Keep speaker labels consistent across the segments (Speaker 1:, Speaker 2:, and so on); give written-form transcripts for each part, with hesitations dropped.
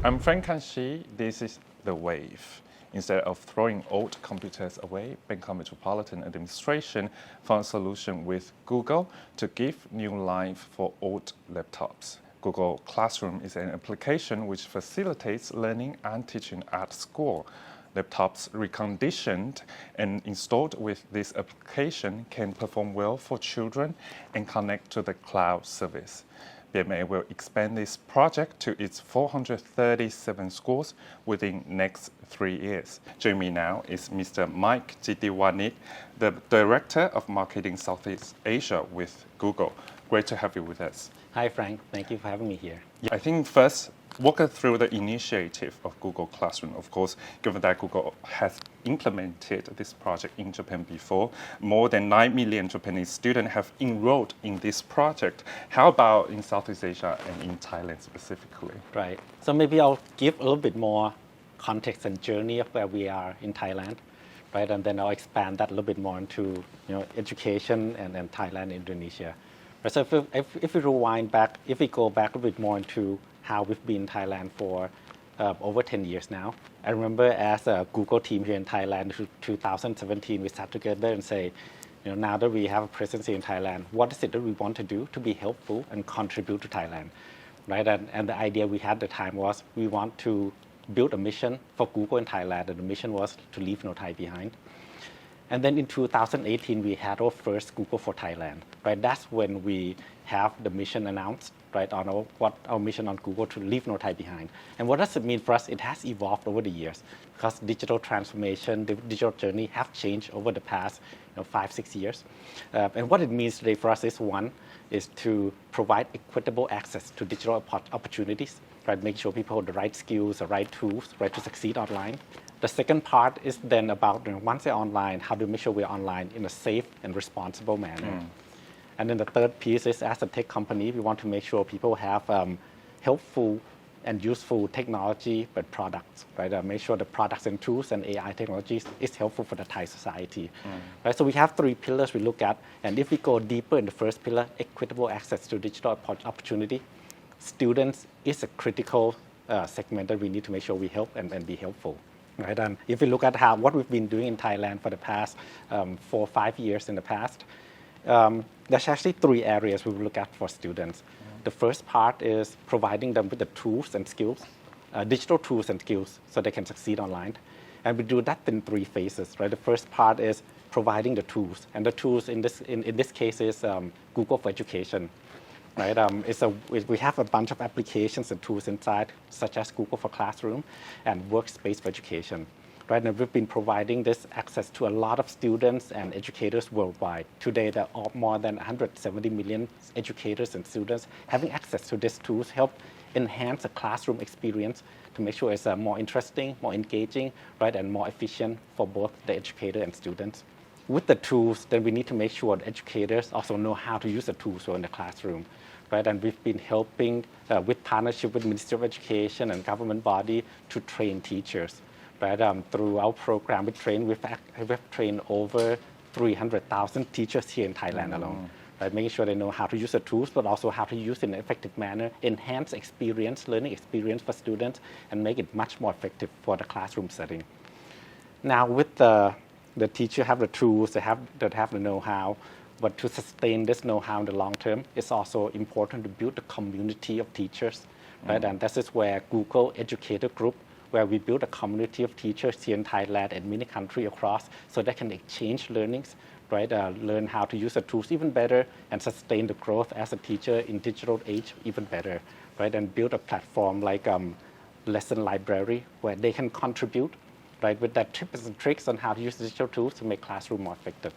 Speaker 1: I'm Frank Kanshi. This is The Wave. Instead of throwing old computers away, Bangkok Metropolitan Administration found a solution with Google to give new life for old laptops. Google Classroom is an application which facilitates learning and teaching at school. Laptops reconditioned and installed with this application can perform well for children and connect to the cloud service. BMA will expand this project to its 437 schools within next 3 years. Joining me now is Mr. Mike Jidiwanit, the Director of Marketing Southeast Asia with Google. Great to have you with us.
Speaker 2: Hi, Frank. Thank you for having me here.
Speaker 1: I think first, walk us through the initiative of Google Classroom. Of course, given that Google has implemented this project in Japan before, more than 9 million Japanese students have enrolled in this project. How about in Southeast Asia and in Thailand specifically?
Speaker 2: Right. So maybe I'll give a little bit more context and journey of where we are in Thailand, right? And then I'll expand that a little bit more into education and then Thailand, Indonesia. Right? So if we rewind back, if we go back a bit more into how we've been in Thailand for over 10 years now. I remember as a Google team here in Thailand in 2017, we sat together and say, now that we have a presence here in Thailand, what is it that we want to do to be helpful and contribute to Thailand, right? And the idea we had at the time was we want to build a mission for Google in Thailand, and the mission was to leave no Thai behind. And then in 2018, we had our first Google for Thailand, right? That's when we have the mission announced, right, on our mission on Google to leave no Thai behind. And what does it mean for us? It has evolved over the years because digital transformation, the digital journey have changed over the past 5-6 years. And what it means today for us is one, is to provide equitable access to digital opportunities, right? Make sure people have the right skills, the right tools, right, to succeed online. The second part is then about once they're online, how to make sure we're online in a safe and responsible manner. And then the third piece is as a tech company, we want to make sure people have helpful and useful technology but products, right? Make sure the products and tools and AI technologies is helpful for the Thai society. Right? So we have 3 pillars we look at. And if we go deeper in the first pillar, equitable access to digital opportunity, students is a critical segment that we need to make sure we help and be helpful. Right? And if we look at what we've been doing in Thailand for the past 4 or 5 years in the past, there's actually 3 areas we will look at for students. The first part is providing them with the tools and skills, digital tools and skills, so they can succeed online. And we do that in 3 phases. Right? The first part is providing the tools, and the tools in this case is Google for Education. Right? We have a bunch of applications and tools inside, such as Google for Classroom and Workspace for Education. Right? And we've been providing this access to a lot of students and educators worldwide. Today, there are more than 170 million educators and students having access to these tools, help enhance the classroom experience to make sure it's more interesting, more engaging, right, and more efficient for both the educator and students. With the tools, then we need to make sure the educators also know how to use the tools in the classroom. Right? And we've been helping with partnership with Ministry of Education and government body to train teachers. Right? Through our program, we've trained over 300,000 teachers here in Thailand alone. Right? Making sure they know how to use the tools, but also how to use it in an effective manner, enhance learning experience for students, and make it much more effective for the classroom setting. Now, with the teacher have the tools, they have the know-how, but to sustain this know-how in the long term, it's also important to build a community of teachers, right? And this is where Google Educator Group, where we build a community of teachers here in Thailand and many countries across, so they can exchange learnings, right? Learn how to use the tools even better and sustain the growth as a teacher in digital age even better, right? And build a platform like lesson library where they can contribute, right, with that tips and tricks on how to use digital tools to make classroom more effective.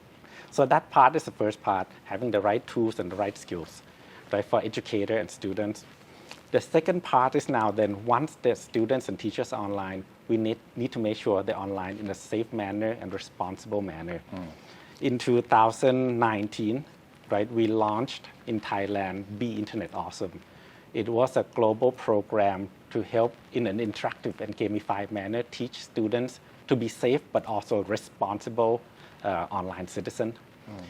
Speaker 2: So that part is the first part, having the right tools and the right skills, right, for educator and students. The second part is now then once the students and teachers are online, we need to make sure they're online in a safe manner and responsible manner. In 2019, right, we launched in Thailand Be Internet Awesome. It was a global program to help in an interactive and gamified manner teach students to be safe but also responsible online citizen.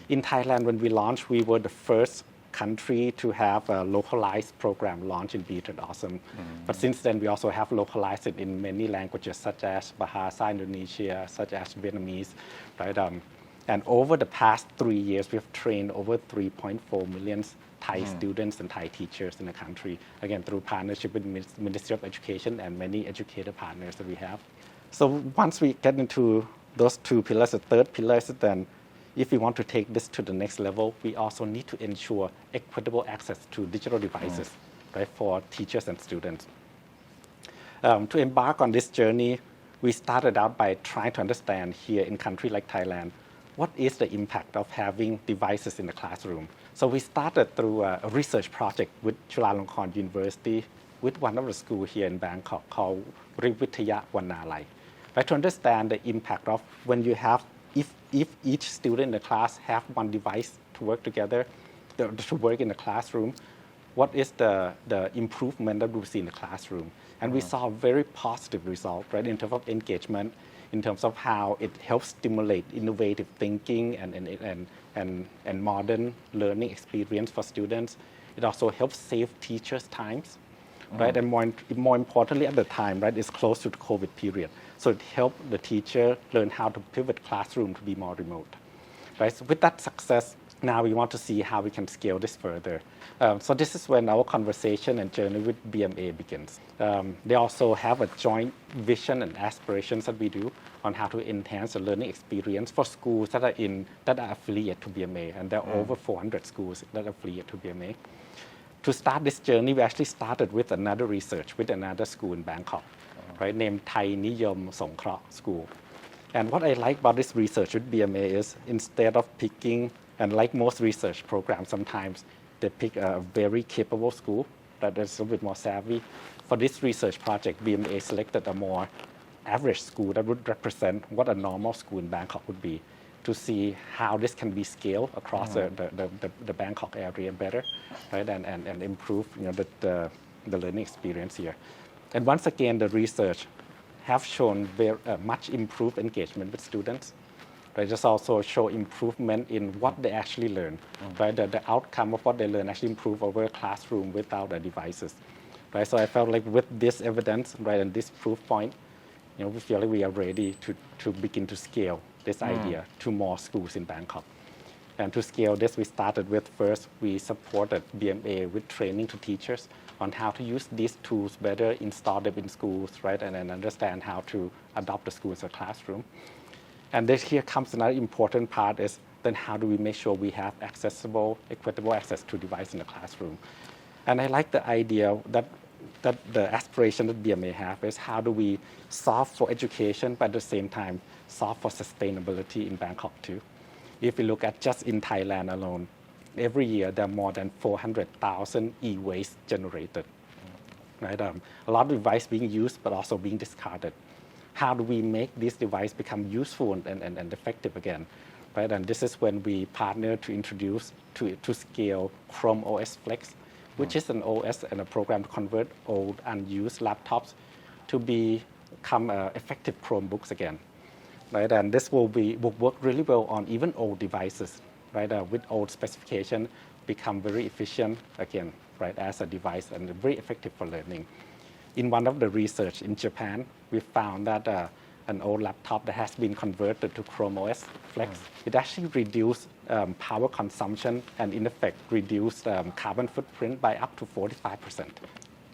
Speaker 2: In Thailand, when we launched, we were the first country to have a localized program launched in Be Awesome. But since then, we also have localized it in many languages, such as Bahasa Indonesia, such as Vietnamese, right? And over the past 3 years, we have trained over 3.4 million Thai students and Thai teachers in the country, again, through partnership with Ministry of Education and many educator partners that we have. So once we get into those two pillars, the third pillar is then if we want to take this to the next level, we also need to ensure equitable access to digital devices, right, for teachers and students. To embark on this journey, we started out by trying to understand here in a country like Thailand, what is the impact of having devices in the classroom? So we started through a research project with Chulalongkorn University with one of the schools here in Bangkok called Rivitaya Wanalai, right, to understand the impact of when you have, if each student in the class have one device to work together, to work in the classroom, what is the improvement that we see in the classroom? And we saw a very positive result, right, in terms of engagement, in terms of how it helps stimulate innovative thinking and modern learning experience for students. It also helps save teachers' times, right? And more importantly at the time, right, it's close to the COVID period. So it helped the teacher learn how to pivot classroom to be more remote, right? So with that success, now we want to see how we can scale this further. So this is when our conversation and journey with BMA begins. They also have a joint vision and aspirations that we do on how to enhance the learning experience for schools that are affiliated to BMA, and there are over 400 schools that are affiliated to BMA. To start this journey, we actually started with another research with another school in Bangkok, right, named Thai Niyom Songkra School. And what I like about this research with BMA is instead of picking, and like most research programs sometimes, they pick a very capable school that is a bit more savvy. For this research project, BMA selected a more average school that would represent what a normal school in Bangkok would be, to see how this can be scaled across the Bangkok area better, right, and improve, you know, the learning experience here. And once again, the research have shown very much improved engagement with students. Right, just also show improvement in what they actually learn. Right, the outcome of what they learn actually improve over a classroom without the devices. Right, so I felt like with this evidence, right, and this proof point, you know, we feel like we are ready to begin to scale this idea to more schools in Bangkok. And to scale this, we started with first, we supported BMA with training to teachers on how to use these tools better, install them in schools, right, and then understand how to adopt the school as a classroom. And this here comes another important part is then how do we make sure we have accessible, equitable access to device in the classroom. And I like the idea that the aspiration that BMA have is how do we solve for education, but at the same time, solve for sustainability in Bangkok too. If we look at just in Thailand alone, every year there are more than 400,000 e-waste generated. Right? A lot of devices being used, but also being discarded. How do we make this device become useful and effective again? Right? And this is when we partner to introduce, to scale Chrome OS Flex, which is an OS and a program to convert old unused laptops to become effective Chromebooks again. Right? And this will work really well on even old devices, right? With old specification, become very efficient again, right, as a device and very effective for learning. In one of the research in Japan, we found that an old laptop that has been converted to Chrome OS Flex, it actually reduced power consumption and in effect reduced carbon footprint by up to 45%.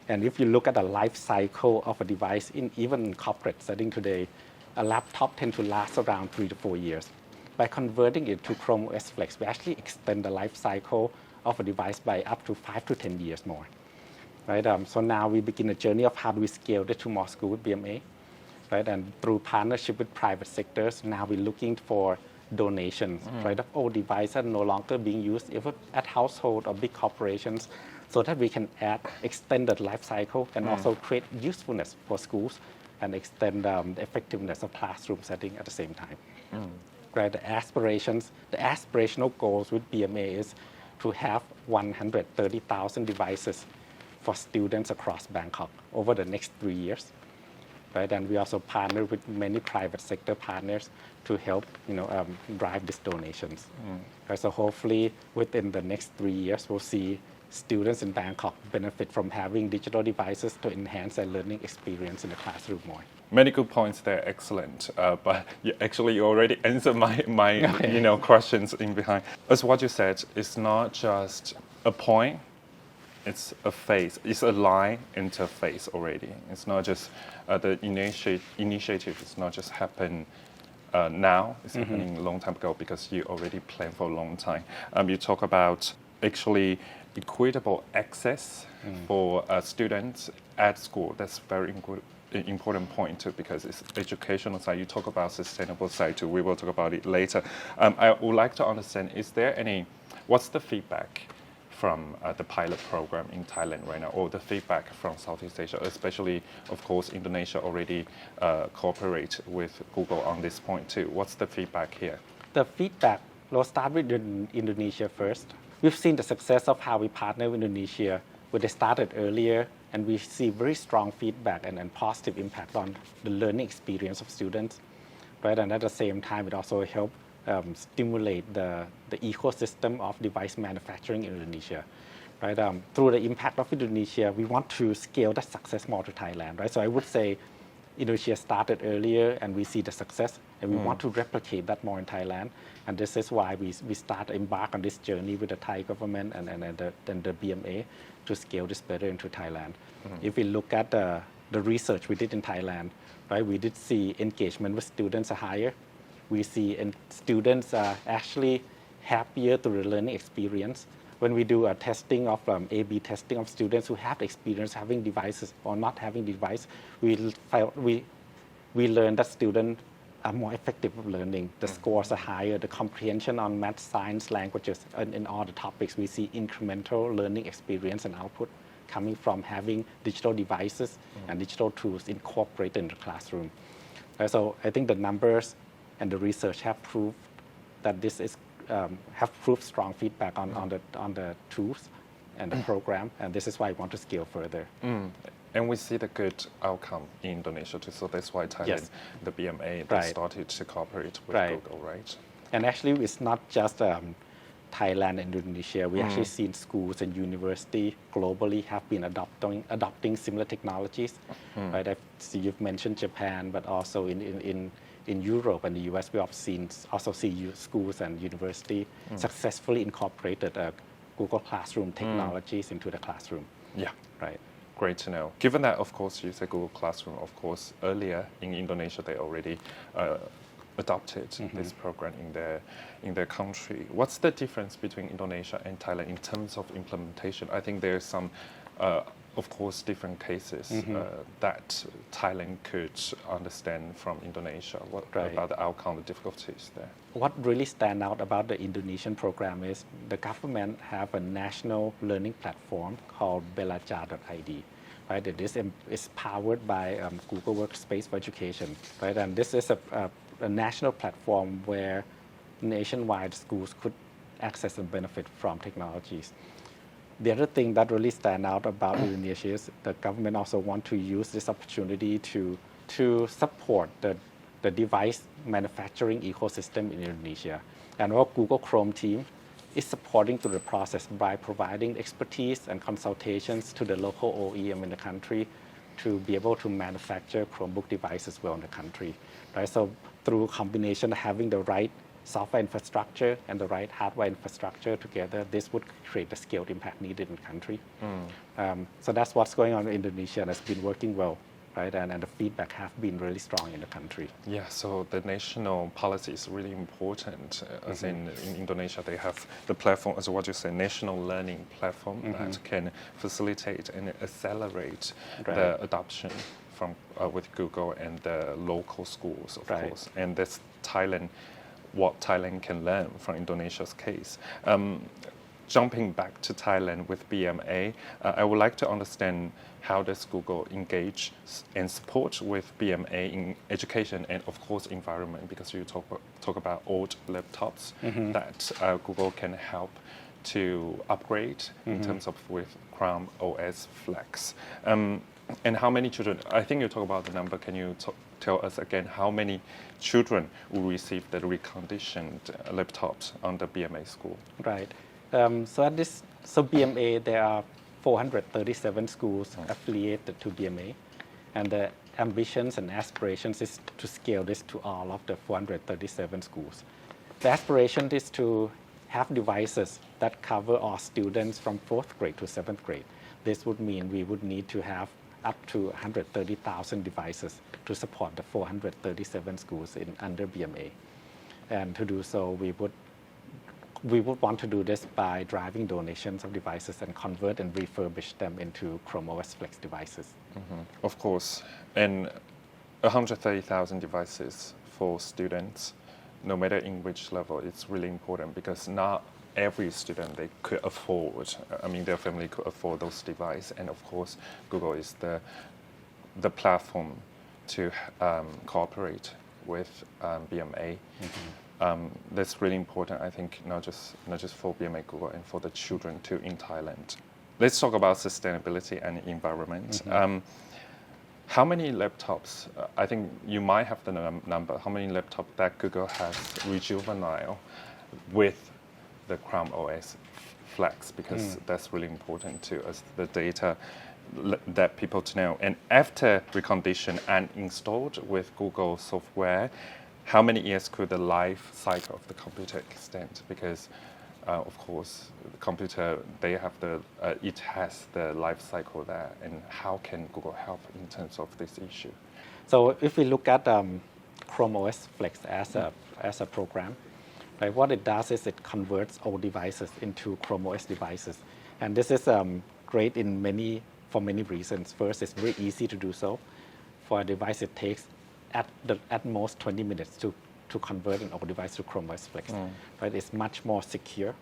Speaker 2: And if you look at the life cycle of a device in even corporate setting today, a laptop tends to last around 3 to 4 years. By converting it to Chrome OS Flex, we actually extend the life cycle of a device by up to 5 to 10 years more. Right? So now we begin a journey of how do we scale this to more schools with BMA. Right? And through partnership with private sectors, now we're looking for donations, right, of old devices that are no longer being used even at household or big corporations, so that we can add extended life cycle and also create usefulness for schools and extend the effectiveness of classroom setting at the same time. Right? The aspirational goals with BMA is to have 130,000 devices for students across Bangkok over the next 3 years. right? And we also partner with many private sector partners to help, drive these donations. Right? So hopefully within the next 3 years, we'll see students in Bangkok benefit from having digital devices to enhance their learning experience in the classroom more.
Speaker 1: Many good points there, excellent. But you already answered my questions in behind. As what you said, it's not just a point, it's a phase. It's a line interface already. It's not just the initiative. It's not just happen now. It's happening a long time ago because you already planned for a long time. You talk about actually equitable access for students at school. That's very important point too, because it's educational side. You talk about sustainable side too. We will talk about it later. I would like to understand, what's the feedback from the pilot program in Thailand right now, or the feedback from Southeast Asia, especially, of course, Indonesia already cooperate with Google on this point too. What's the feedback here?
Speaker 2: The feedback, we'll start with Indonesia first. We've seen the success of how we partner with Indonesia, where they started earlier, and we see very strong feedback and positive impact on the learning experience of students, right? And at the same time, it also helped stimulate the ecosystem of device manufacturing in Indonesia, right? Through the impact of Indonesia, we want to scale that success more to Thailand, right? So I would say Indonesia started earlier, and we see the success, and we want to replicate that more in Thailand. And this is why we embark on this journey with the Thai government and the BMA to scale this better into Thailand. If we look at the research we did in Thailand, right, we did see engagement with students are higher. We see students are actually happier through the learning experience. When we do a testing of A/B testing of students who have experience having devices or not having device, we learn that students are more effective with learning. The scores are higher. The comprehension on math, science, languages, and in all the topics, we see incremental learning experience and output coming from having digital devices and digital tools incorporated in the classroom. So I think the numbers and the research have proved that this is have proved strong feedback on the tools and the program, and this is why I want to scale further.
Speaker 1: And we see the good outcome in Indonesia too. So that's why Thailand, the BMA, they started to cooperate with Google, right?
Speaker 2: And actually, it's not just Thailand and Indonesia. We actually seen schools and universities globally have been adopting similar technologies. Right? I see you've mentioned Japan, but also in Europe and the US, we have also see schools and universities successfully incorporated Google Classroom technologies into the classroom. Yeah. Right.
Speaker 1: Great to know. Given that, of course, you said Google Classroom, of course, earlier in Indonesia, they already adopted this program in their country. What's the difference between Indonesia and Thailand in terms of implementation? I think there's some, of course, different cases that Thailand could understand from Indonesia. What about the outcome, the difficulties there?
Speaker 2: What really stands out about the Indonesian program is the government have a national learning platform called belajar.id. Right? This is powered by Google Workspace for Education. Right? And this is a national platform where nationwide schools could access and benefit from technologies. The other thing that really stands out about Indonesia is the government also want to use this opportunity to support the device manufacturing ecosystem in Indonesia. And our Google Chrome team is supporting through the process by providing expertise and consultations to the local OEM in the country to be able to manufacture Chromebook devices well in the country. Right? So through a combination of having the right software infrastructure and the right hardware infrastructure together, this would create the scaled impact needed in the country. So that's what's going on in Indonesia, and it's been working well, right? And the feedback have been really strong in the country.
Speaker 1: Yeah, so the national policy is really important. As in Indonesia, they have the platform, as what you say, national learning platform that can facilitate and accelerate the adoption from with Google and the local schools, of course. And that's what Thailand can learn from Indonesia's case. Jumping back to Thailand with BMA, I would like to understand how does Google engage and support with BMA in education and, of course, environment, because you talk about old laptops that Google can help to upgrade in terms of with Chrome OS Flex. And how many children, I think you talk about the number, can you tell us again how many children will receive the reconditioned laptops on the BMA school?
Speaker 2: Right. So BMA, there are 437 schools affiliated to BMA, and the ambitions and aspirations is to scale this to all of the 437 schools. The aspiration is to have devices that cover all students from 4th grade to 7th grade. This would mean we would need to have up to 130,000 devices to support the 437 schools under BMA. And to do so, we would want to do this by driving donations of devices and convert and refurbish them into Chrome OS Flex devices.
Speaker 1: Mm-hmm. Of course. And 130,000 devices for students, no matter in which level, it's really important because not every student they could afford, their family could afford those devices. And of course, Google is the platform to cooperate with BMA. Mm-hmm. That's really important, I think, not just for BMA Google and for the children too in Thailand. Let's talk about sustainability and environment. Mm-hmm. How many laptops, I think you might have the number, how many laptops that Google has rejuvenated with the Chrome OS Flex, because that's really important to us, the data that people to know. And after reconditioned and installed with Google software, how many years could the life cycle of the computer extend? Because of course, the computer, it has the life cycle there. And how can Google help in terms of this issue?
Speaker 2: So if we look at Chrome OS Flex as a program, right, what it does is it converts old devices into Chrome OS devices. And this is great for many reasons. First, it's very easy to do so. For a device, it takes at most 20 minutes to convert an old device to Chrome OS Flex. Right? It's much more secure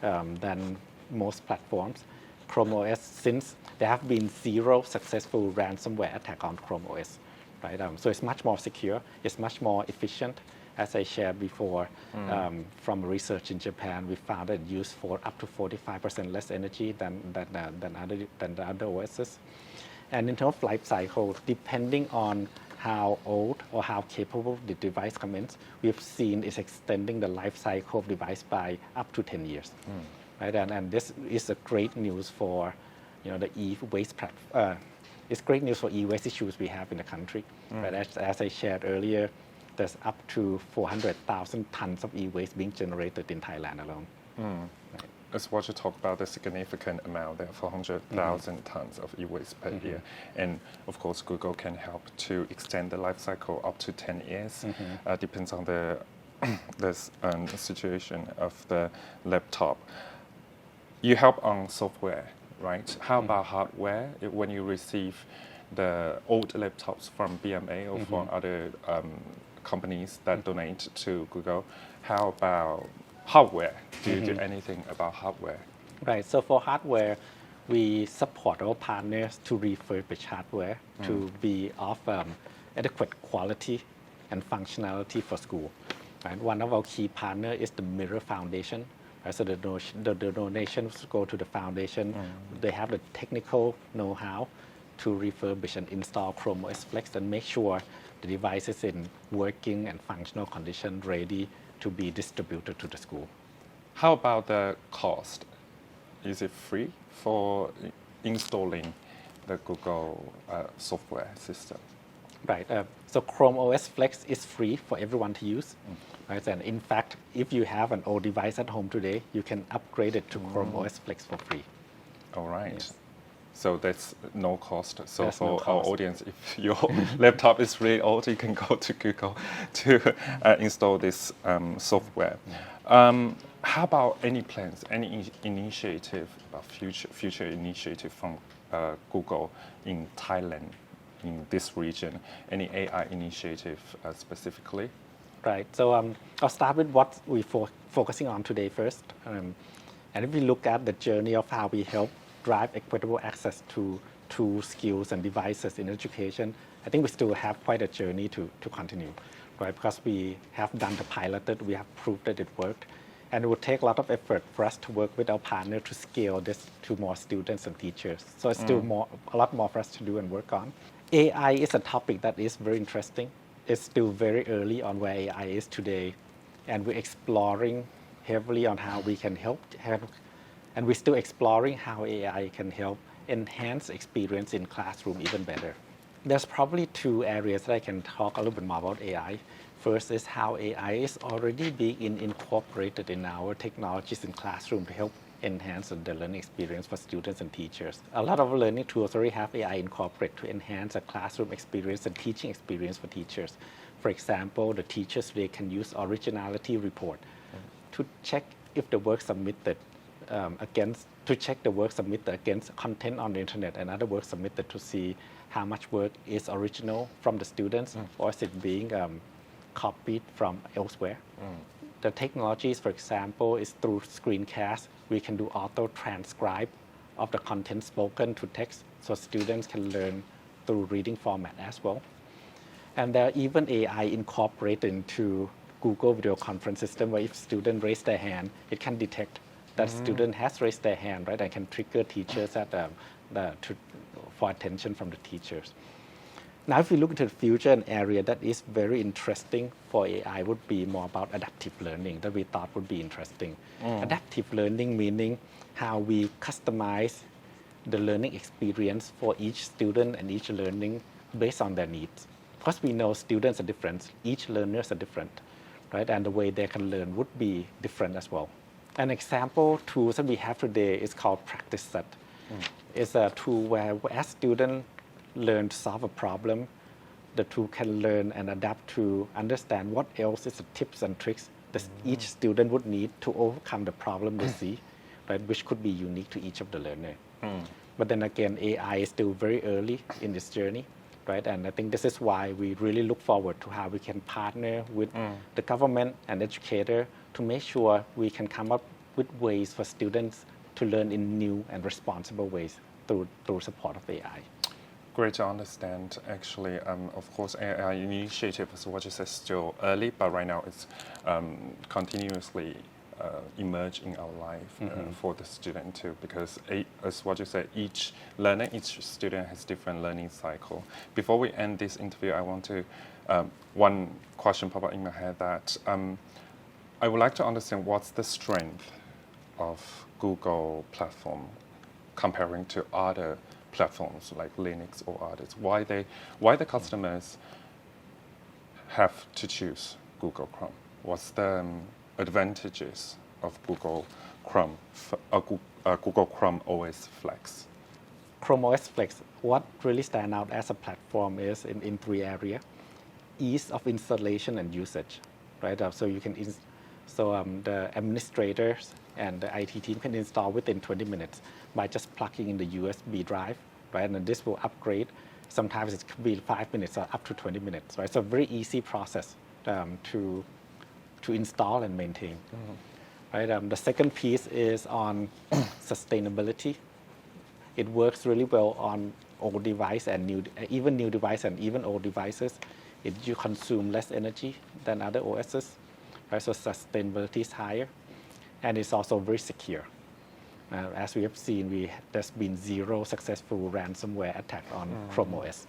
Speaker 2: than most platforms. Chrome OS, since there have been 0 successful ransomware attack on Chrome OS, right? So it's much more secure. It's much more efficient. As I shared before, from research in Japan, we found that it used for up to 45% less energy than the other OSs. And in terms of life cycle, depending on how old or how capable the device comes, we've seen it's extending the life cycle of device by up to 10 years. Right? And this is a great news for the e-waste it's great news for e-waste issues we have in the country. Right? As I shared earlier, there's up to 400,000 tons of e-waste being generated in Thailand alone. Right.
Speaker 1: As what you talk about, the significant amount there, 400,000 tons of e-waste per year. And of course, Google can help to extend the life cycle up to 10 years. Depends on the situation of the laptop. You help on software, right? How about hardware? When you receive the old laptops from BMA or from other companies that donate to Google, how about hardware? Do you do anything about hardware?
Speaker 2: Right. So for hardware, we support our partners to refurbish hardware to be of adequate quality and functionality for school. Right. One of our key partners is the Mirror Foundation. Right. So the donations go to the foundation. They have the technical know-how to refurbish and install Chrome OS Flex and make sure the device is in working and functional condition, ready to be distributed to the school.
Speaker 1: How about the cost? Is it free for installing the Google software system?
Speaker 2: Right. So Chrome OS Flex is free for everyone to use. Right? And in fact, if you have an old device at home today, you can upgrade it to Chrome OS Flex for free.
Speaker 1: All right.
Speaker 2: Yes.
Speaker 1: So that's no cost. So
Speaker 2: That's
Speaker 1: for
Speaker 2: no
Speaker 1: our
Speaker 2: cost.
Speaker 1: audience, if your laptop is really old, you can go to Google to install this software. How about any plans, any initiative, future initiative from Google in Thailand, in this region? Any AI initiative specifically?
Speaker 2: Right. So I'll start with what we're focusing on today first. And if we look at the journey of how we help drive equitable access to tools, skills, and devices in education, I think we still have quite a journey to continue, right? Because we have done the pilot, we have proved that it worked, And it would take a lot of effort for us to work with our partner to scale this to more students and teachers. So it's still a lot more for us to do and work on. AI is a topic that is very interesting. It's still very early on where AI is today. And we're exploring heavily on how we can help. And we're still exploring how AI can help enhance experience in classroom even better. There's probably two areas that I can talk a little bit more about AI. First is how AI is already being incorporated in our technologies in classroom to help enhance the learning experience for students and teachers. A lot of learning tools already have AI incorporated to enhance the classroom experience and teaching experience for teachers. For example, the teachers today can use originality report to check if the work submitted against content on the internet and other work submitted to see how much work is original from the students or is it being copied from elsewhere. The technologies, for example, is through screencast. We can do auto transcribe of the content spoken to text so students can learn through reading format as well. And there are even AI incorporated into Google video conference system where if student raise their hand, it can detect that student has raised their hand, right? And can trigger teachers for attention from the teachers. Now, if we look into the future, an area that is very interesting for AI would be more about adaptive learning that we thought would be interesting. Adaptive learning meaning how we customize the learning experience for each student and each learning based on their needs. Because we know students are different, each learners are different, right? And the way they can learn would be different as well. An example tool that we have today is called Practice Set. It's a tool where as students learn to solve a problem, the tool can learn and adapt to understand what else is the tips and tricks that each student would need to overcome the problem they see, right, which could be unique to each of the learner. But then again, AI is still very early in this journey, right? And I think this is why we really look forward to how we can partner with the government and educator to make sure we can come up with ways for students to learn in new and responsible ways through support of AI.
Speaker 1: Great to understand. Actually, of course, AI initiative is what you said still early, but right now it's continuously emerge in our life for the student too. Because as what you said, each student has different learning cycle. Before we end this interview, I want to one question pop up in my head that I would like to understand what's the strength of Google platform comparing to other platforms like Linux or others. Why the customers have to choose Google Chrome? What's the advantages of Google Chrome, Google Chrome OS Flex?
Speaker 2: Chrome OS Flex, what really stands out as a platform is in three areas. Ease of installation and usage, right? So you can the administrators and the IT team can install within 20 minutes by just plugging in the USB drive, right? And this will upgrade. Sometimes it could be 5 minutes or up to 20 minutes, right? So a very easy process to install and maintain, right? The second piece is on sustainability. It works really well on old device and new device and even old devices. You consume less energy than other OSs. Right, so sustainability is higher, and it's also very secure. As we have seen, there's been zero successful ransomware attack on Chrome OS.